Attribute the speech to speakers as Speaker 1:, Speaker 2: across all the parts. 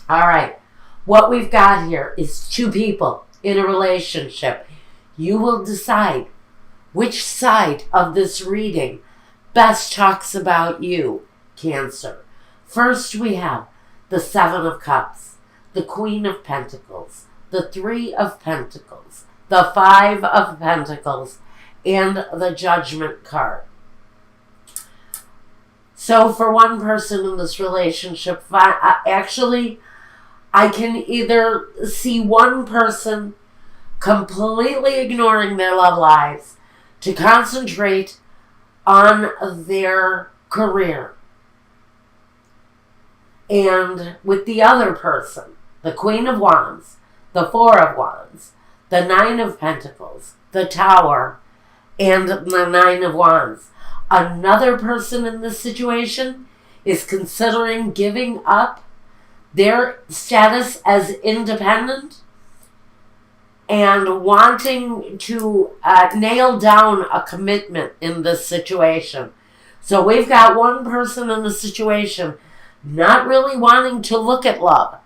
Speaker 1: All right. What we've got here is two people in a relationship. You will decide which side of this reading best talks about you, Cancer. First, we have the Seven of Cups, the Queen of Pentacles, the Three of Pentacles, the Five of Pentacles, and the Judgment card. So for one person in this relationship, actually, I can either see one person completely ignoring their love lives to concentrate on their career. And with the other person, the Queen of Wands, the Four of Wands, the Nine of Pentacles, the Tower, and the Nine of Wands. Another person in this situation is considering giving up their status as independent and wanting to nail down a commitment in this situation. So we've got one person in the situation not really wanting to look at love,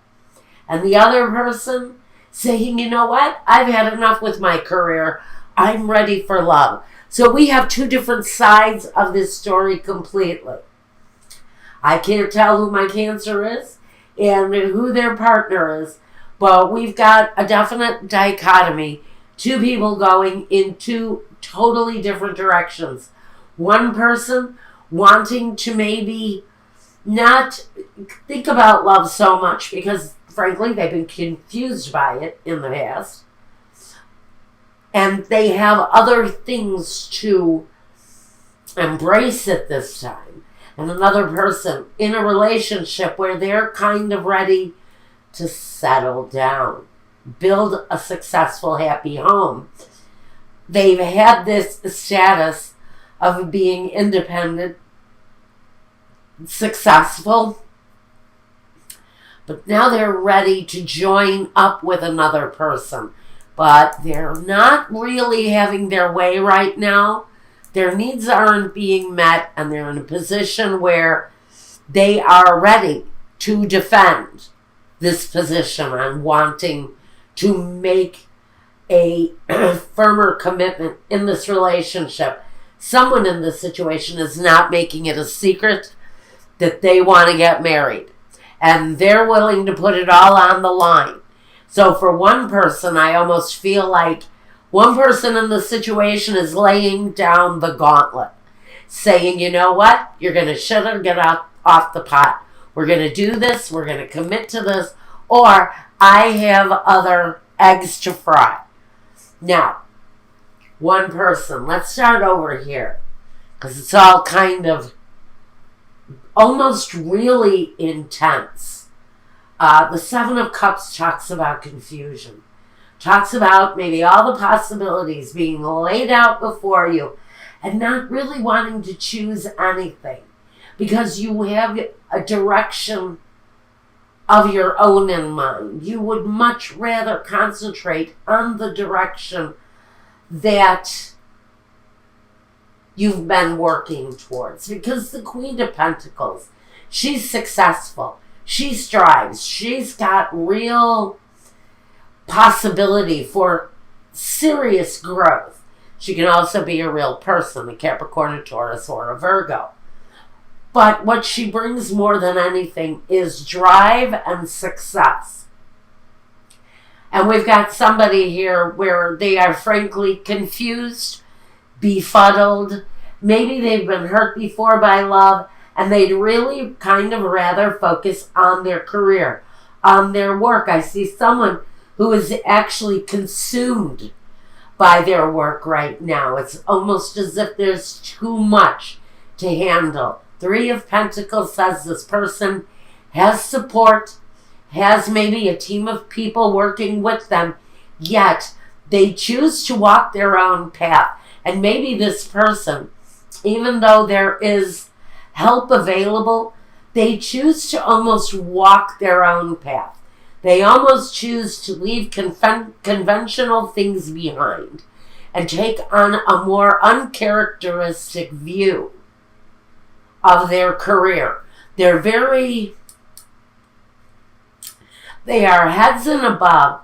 Speaker 1: and the other person saying, you know what, I've had enough with my career, I'm ready for love. So we have two different sides of this story completely. I can't tell who my Cancer is and who their partner is, but we've got a definite dichotomy. Two people going in two totally different directions. One person wanting to maybe not think about love so much because, frankly, they've been confused by it in the past. And they have other things to embrace at this time. And another person in a relationship where they're kind of ready to settle down, build a successful, happy home. They've had this status of being independent, successful, but now they're ready to join up with another person. But they're not really having their way right now. Their needs aren't being met, and they're in a position where they are ready to defend this position and wanting to make a firmer commitment in this relationship. Someone in this situation is not making it a secret that they want to get married, and they're willing to put it all on the line. So for one person, I almost feel like one person in the situation is laying down the gauntlet, saying, you know what, you're going to shut her, get off the pot. We're going to do this, we're going to commit to this, or I have other eggs to fry. Now, one person, let's start over here, because it's all kind of almost really intense. The Seven of Cups talks about confusion. Talks about maybe all the possibilities being laid out before you and not really wanting to choose anything because you have a direction of your own in mind. You would much rather concentrate on the direction that you've been working towards. Because the Queen of Pentacles, she's successful. She strives. She's got real possibility for serious growth. She can also be a real person, a Capricorn, a Taurus, or a Virgo. But what she brings more than anything is drive and success. And we've got somebody here where they are frankly confused, befuddled. Maybe they've been hurt before by love, and they'd really kind of rather focus on their career, on their work. I see someone who is actually consumed by their work right now. It's almost as if there's too much to handle. Three of Pentacles says this person has support, has maybe a team of people working with them, yet they choose to walk their own path. And maybe this person, even though there is help available, they choose to almost walk their own path. They almost choose to leave conventional things behind and take on a more uncharacteristic view of their career. They're very They are heads and above.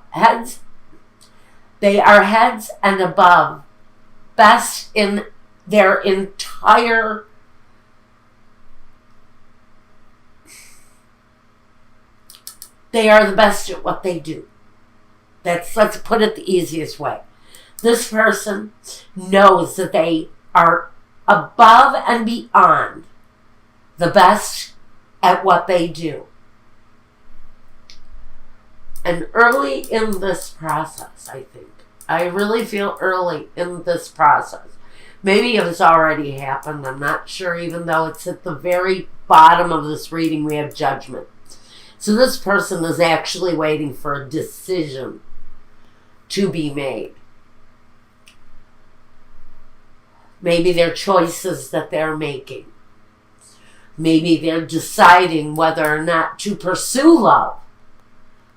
Speaker 1: They are heads and above. Best in their entire They are the best at what they do. Let's put it the easiest way. This person knows that they are above and beyond the best at what they do. And early in this process, I really feel early in this process. Maybe it has already happened. I'm not sure, even though it's at the very bottom of this reading, we have judgment. So this person is actually waiting for a decision to be made. Maybe they're choices that they're making. Maybe they're deciding whether or not to pursue love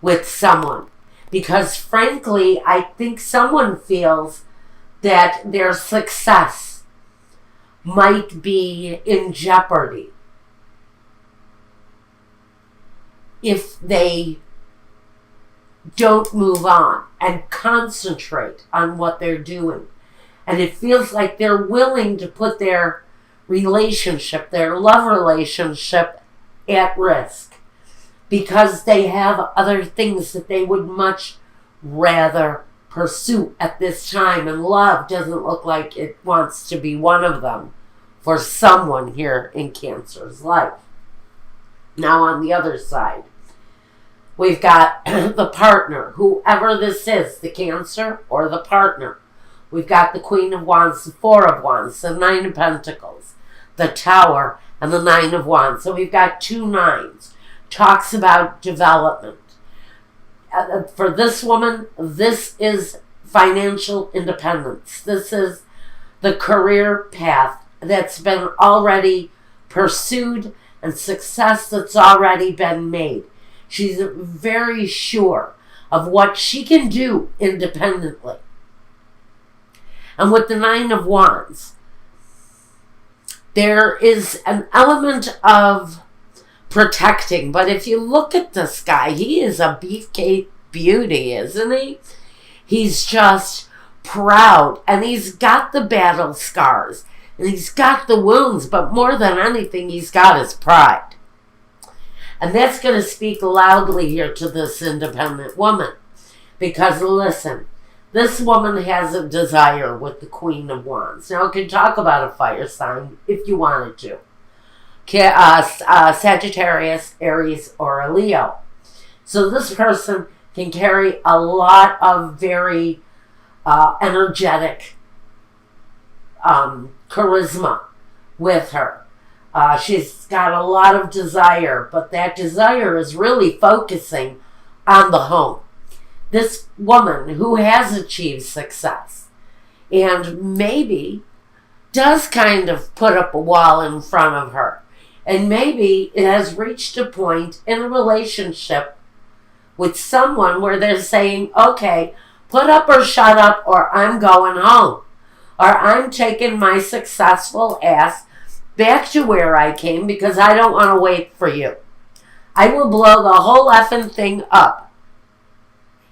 Speaker 1: with someone. Because frankly, I think someone feels that their success might be in jeopardy if they don't move on and concentrate on what they're doing. And it feels like they're willing to put their relationship, their love relationship, at risk because they have other things that they would much rather pursue at this time. And love doesn't look like it wants to be one of them for someone here in Cancer's life. Now on the other side, we've got the partner, whoever this is, the Cancer or the partner. We've got the Queen of Wands, the Four of Wands, the Nine of Pentacles, the Tower, and the Nine of Wands. So we've got 2 nines. Talks about development. For this woman, this is financial independence. This is the career path that's been already pursued and success that's already been made. She's very sure of what she can do independently. And with the Nine of Wands, there is an element of protecting. But if you look at this guy, he is a beefcake beauty, isn't he? He's just proud. And he's got the battle scars. And he's got the wounds. But more than anything, he's got his pride. And that's going to speak loudly here to this independent woman. Because listen, this woman has a desire with the Queen of Wands. Now, I can talk about a fire sign if you wanted to. Sagittarius, Aries, or a Leo. So this person can carry a lot of very energetic charisma with her. She's got a lot of desire, but that desire is really focusing on the home. This woman who has achieved success and maybe does kind of put up a wall in front of her, and maybe it has reached a point in a relationship with someone where they're saying, okay, put up or shut up, or I'm going home, or I'm taking my successful ass back to where I came because I don't want to wait for you. I will blow the whole effing thing up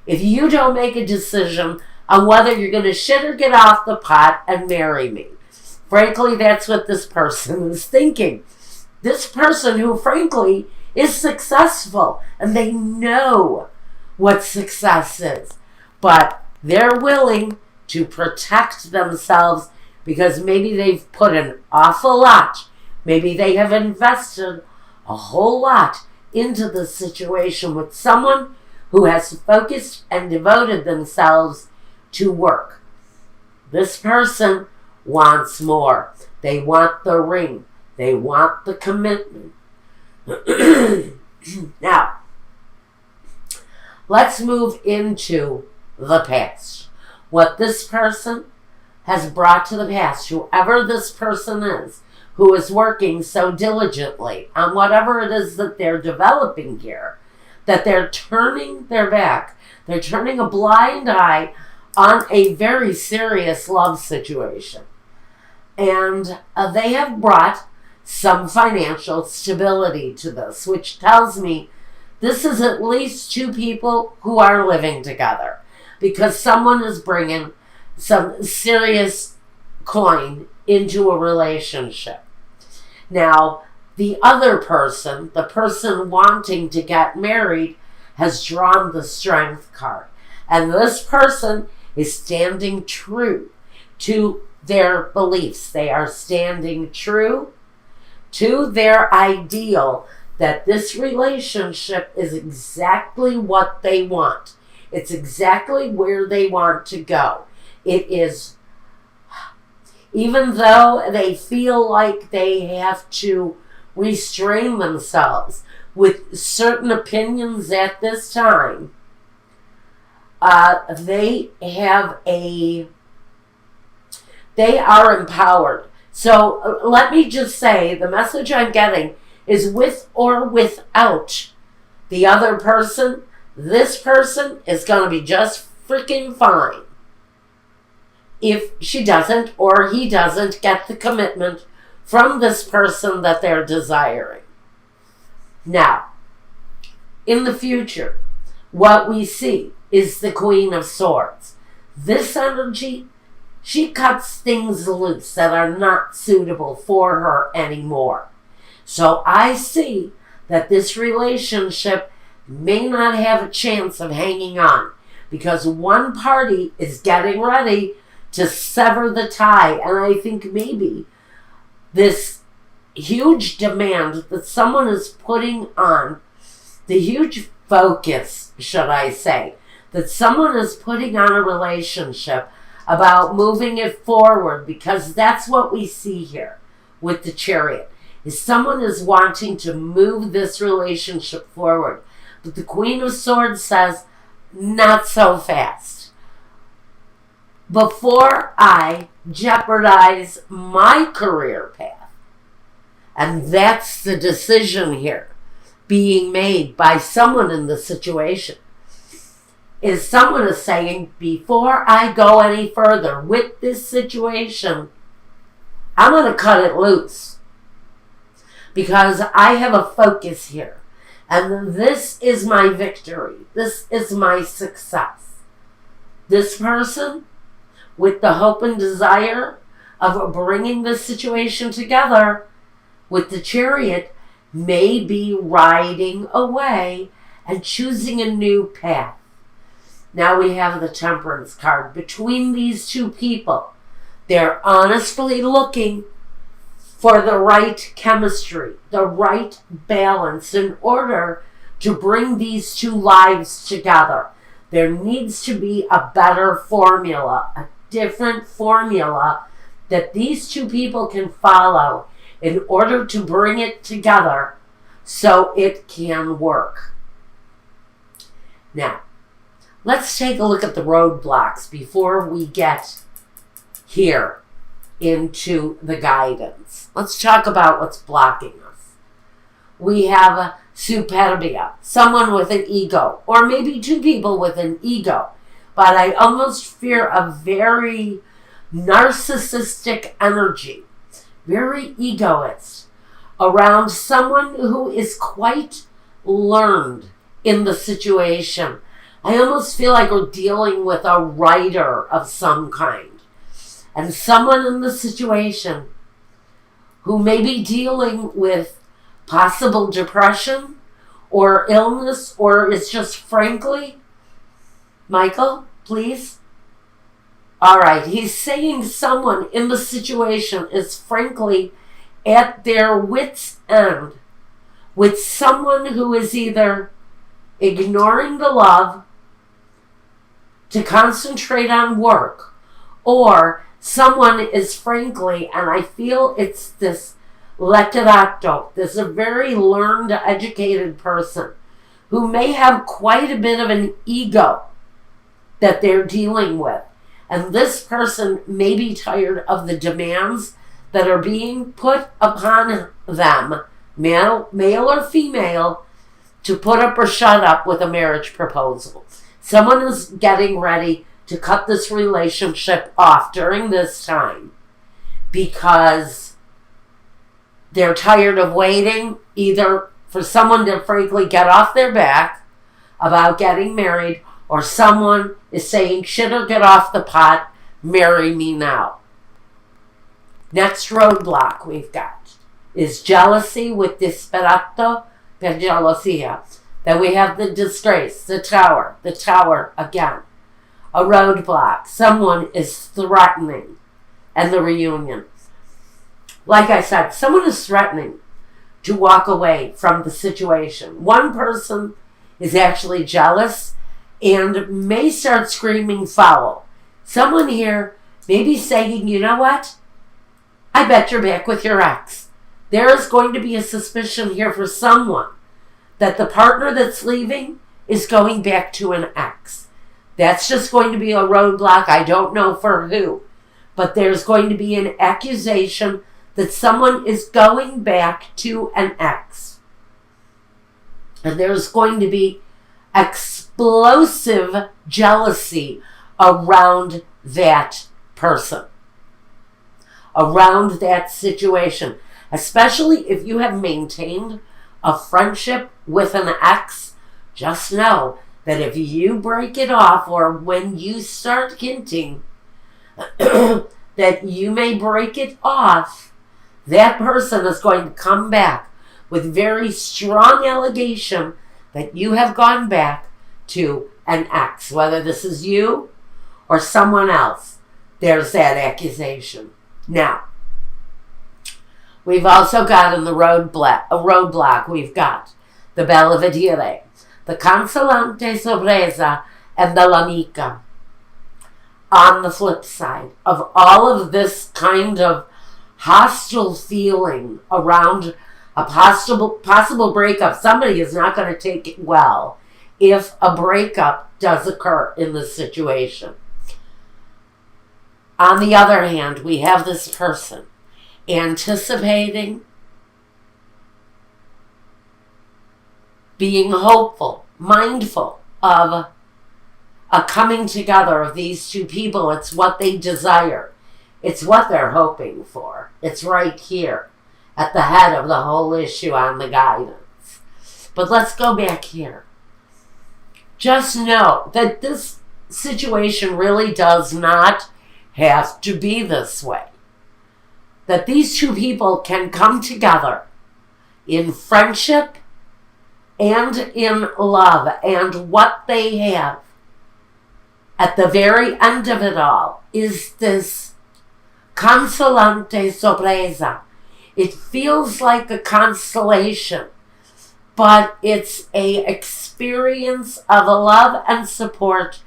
Speaker 1: if you don't make a decision on whether you're going to shit or get off the pot and marry me. Frankly, that's what this person is thinking. This person who, frankly, is successful, and they know what success is. But they're willing to protect themselves because maybe they've put an awful lot. Maybe they have invested a whole lot into the situation with someone who has focused and devoted themselves to work. This person wants more. They want the ring. They want the commitment. Now, let's move into the past. What this person has brought to the past, whoever this person is, who is working so diligently on whatever it is that they're developing here, that they're turning their back, they're turning a blind eye on a very serious love situation. And they have brought some financial stability to this, which tells me This is at least two people who are living together, because someone is bringing some serious coin into a relationship. Now, the other person, the person wanting to get married, has drawn the Strength card. And this person is standing true to their beliefs. They are standing true to their ideal that this relationship is exactly what they want. It's exactly where they want to go. It is, even though they feel like they have to restrain themselves with certain opinions at this time, they are empowered. So let me just say, the message I'm getting is, with or without the other person, this person is going to be just freaking fine if she doesn't or he doesn't get the commitment from this person that they're desiring. Now, in the future, what we see is the Queen of Swords. This energy, she cuts things loose that are not suitable for her anymore. So I see that this relationship may not have a chance of hanging on, because one party is getting ready to sever the tie. And I think maybe this huge demand that someone is putting on, the huge focus, should I say, that someone is putting on a relationship about moving it forward, because that's what we see here with the Chariot, is someone is wanting to move this relationship forward. But the Queen of Swords says, not so fast. Before I jeopardize my career path. And that's the decision here being made by someone in the situation. Is someone is saying, before I go any further with this situation, I'm going to cut it loose, because I have a focus here. And this is my victory. This is my success. This person, with the hope and desire of bringing this situation together with the Chariot, may be riding away and choosing a new path. Now we have the Temperance card. Between these two people, they're honestly looking for the right chemistry, the right balance in order to bring these two lives together. There needs to be a better formula, a different formula that these two people can follow in order to bring it together so it can work. Now, let's take a look at the roadblocks before we get here into the guidance. Let's talk about what's blocking us. We have a superbia, someone with an ego, or maybe two people with an ego. But I almost fear a very narcissistic energy, very egoist, around someone who is quite learned in the situation. I almost feel like we're dealing with a writer of some kind. And someone in the situation who may be dealing with possible depression or illness, or is just frankly, Michael, please. All right, he's saying someone in the situation is frankly at their wit's end with someone who is either ignoring the love to concentrate on work, or someone is frankly, and I feel it's this letterato, this a very learned, educated person who may have quite a bit of an ego that they're dealing with. And this person may be tired of the demands that are being put upon them, male or female, to put up or shut up with a marriage proposal. Someone is getting ready to cut this relationship off during this time because they're tired of waiting, either for someone to frankly get off their back about getting married, or someone is saying, shit or get off the pot, marry me now. Next roadblock we've got is jealousy with disperato per gelosia. Then we have the disgrace, the tower again. A roadblock. Someone is threatening, and the reunion. Like I said, someone is threatening to walk away from the situation. One person is actually jealous and may start screaming foul. Someone here may be saying, you know what? I bet you're back with your ex. There is going to be a suspicion here for someone that the partner that's leaving is going back to an ex. That's just going to be a roadblock. I don't know for who. But there's going to be an accusation that someone is going back to an ex. And there's going to be explosive jealousy around that person, around that situation. Especially if you have maintained a friendship with an ex, just know that if you break it off, or when you start hinting that you may break it off, that person is going to come back with very strong allegation that you have gone back to an ex. Whether this is you or someone else, there's that accusation. Now, we've also got in the roadblock, we've got the belvedere, the consolante sorpresa, and the l'amica. On the flip side of all of this kind of hostile feeling around a possible breakup, somebody is not going to take it well if a breakup does occur in this situation. On the other hand, we have this person anticipating, being hopeful, mindful of a coming together of these two people. It's what they desire. It's what they're hoping for. It's right here at the head of the whole issue on the guidance. But let's go back here. Just know that this situation really does not have to be this way. That these two people can come together in friendship and in love. And what they have at the very end of it all is this consolante sorpresa. It feels like a consolation, but it's a experience of love and support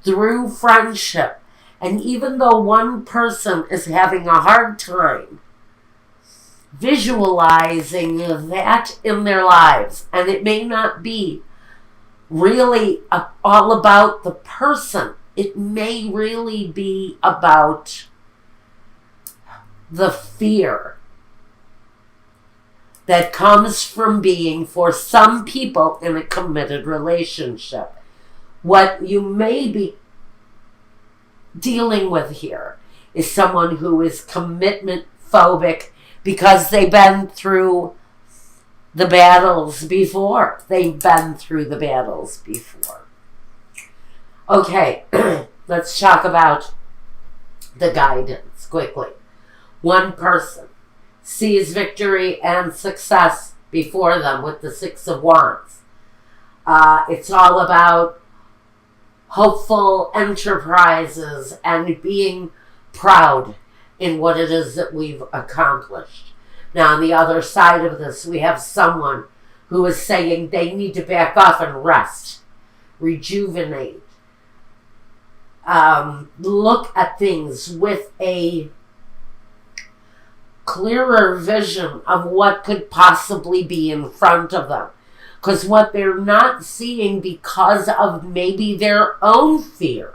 Speaker 1: through friendship. And even though one person is having a hard time visualizing that in their lives, and it may not be really all about the person, it may really be about the fear that comes from being, for some people, in a committed relationship. What you may be dealing with here is someone who is commitment phobic because they've been through the battles before. They've been through the battles before. Okay, let's talk about the guidance quickly. One person sees victory and success before them with the Six of Wands. It's all about hopeful enterprises and being proud in what it is that we've accomplished. Now, on the other side of this, we have someone who is saying they need to back off and rest, rejuvenate, look at things with a clearer vision of what could possibly be in front of them. Because what they're not seeing, because of maybe their own fear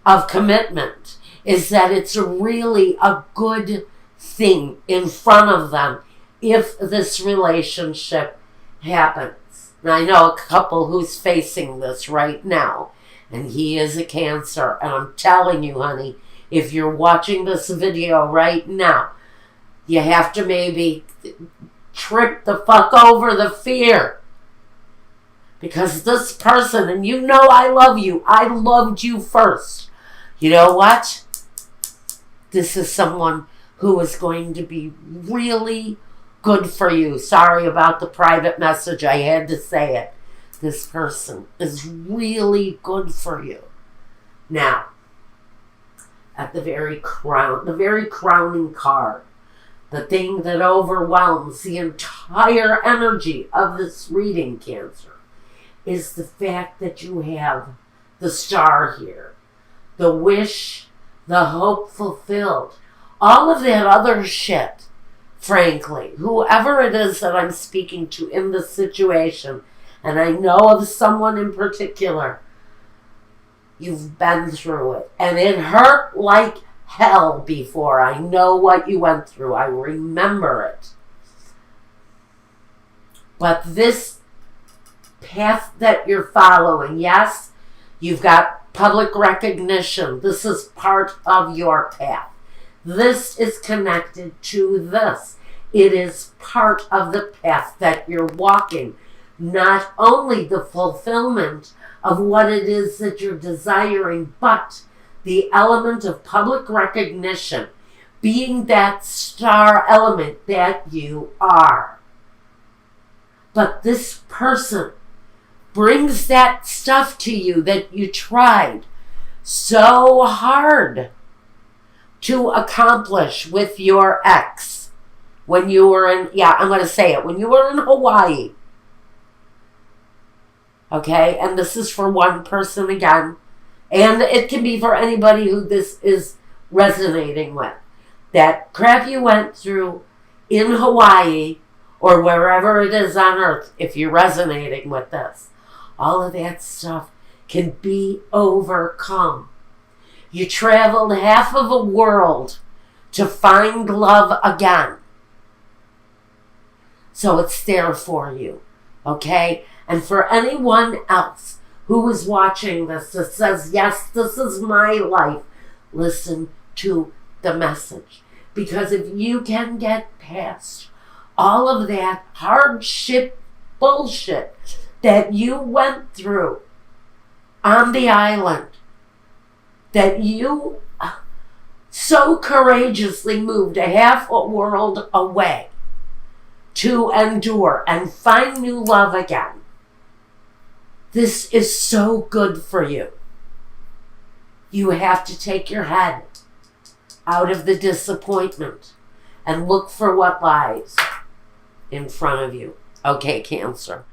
Speaker 1: of commitment, is that it's really a good thing in front of them if this relationship happens. Now, I know a couple who's facing this right now, and he is a Cancer, and I'm telling you, honey, if you're watching this video right now, you have to maybe trip the fuck over the fear. Because this person, and you know I love you. I loved you first. You know what? This is someone who is going to be really good for you. Sorry about the private message. I had to say it. This person is really good for you. Now, at the very crowning card, the thing that overwhelms the entire energy of this reading, Cancer, is the fact that you have the star here. The wish, the hope fulfilled. All of that other shit, frankly. Whoever it is that I'm speaking to in this situation, and I know of someone in particular, you've been through it. And it hurt like hell before. I know what you went through. I remember it. But this path that you're following, yes, you've got public recognition. This is part of your path. This is connected to this. It is part of the path that you're walking. Not only the fulfillment of what it is that you're desiring, but the element of public recognition, being that star element that you are. But this person brings that stuff to you that you tried so hard to accomplish with your ex when you were in, I'm going to say it, when you were in Hawaii. Okay, and this is for one person again. And it can be for anybody who this is resonating with. That crap you went through in Hawaii or wherever it is on earth, if you're resonating with this, all of that stuff can be overcome. You traveled half of a world to find love again. So it's there for you, okay? And for anyone else who is watching this that says, yes, this is my life, listen to the message. Because if you can get past all of that hardship bullshit that you went through on the island, that you so courageously moved a half a world away to endure and find new love again, this is so good for you. You have to take your head out of the disappointment and look for what lies in front of you. Okay, Cancer.